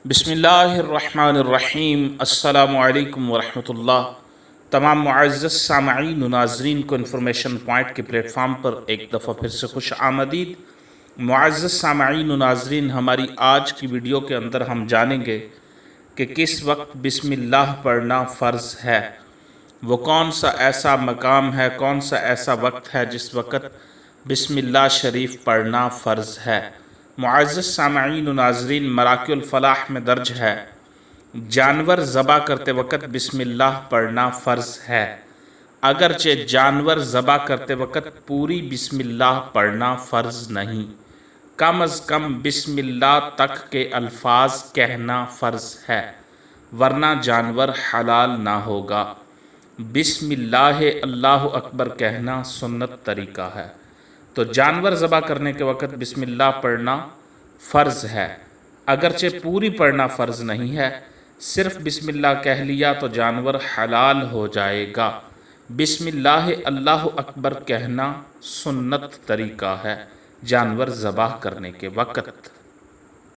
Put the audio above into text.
बिस्मिल्लाहिर्रहमानिर्रहीम। अस्सलामु अलैकुम वरहमतुल्लाह। तमाम मुअज़्ज़ज़ सामईन व नाज़रीन को इन्फॉर्मेशन पॉइंट के प्लेटफार्म पर एक दफ़ा फिर से खुश आमदीद। मुअज़्ज़ज़ सामईन व नाज़रीन, हमारी आज की वीडियो के अंदर हम जानेंगे कि किस वक्त बिस्मिल्लाह पढ़ना फ़र्ज़ है। वो कौन सा ऐसा मकाम है, कौन सा ऐसा वक्त है जिस वक्त बिस्मिल्लाह शरीफ पढ़ना फ़र्ज़ है। मुअज़्ज़ज़ सामईन व नाज़रीन, मराकिल फ़लाह में दर्ज है जानवर ज़बा करते वक़्त बिस्मिल्लाह पढ़ना फ़र्ज़ है। अगरचे जानवर ज़बा करते वक़्त पूरी बिस्मिल्लाह पढ़ना फ़र्ज़ नहीं, कम अज़ कम बिस्मिल्लाह तक के अल्फाज कहना फ़र्ज़ है, वरना जानवर हलाल ना होगा। बिस्मिल्लाह अल्लाहु अकबर कहना सुन्नत तरीका है। तो जानवर ज़बा करने के वक़्त बिस्मिल्लाह पढ़ना फ़र्ज़ है, अगरचे पूरी पढ़ना फ़र्ज़ नहीं है। सिर्फ़ बिस्मिल्लाह कह लिया तो जानवर हलाल हो जाएगा। बिस्मिल्लाह अल्लाहु अकबर कहना सुन्नत तरीका है जानवर ज़बा करने के वक़्त।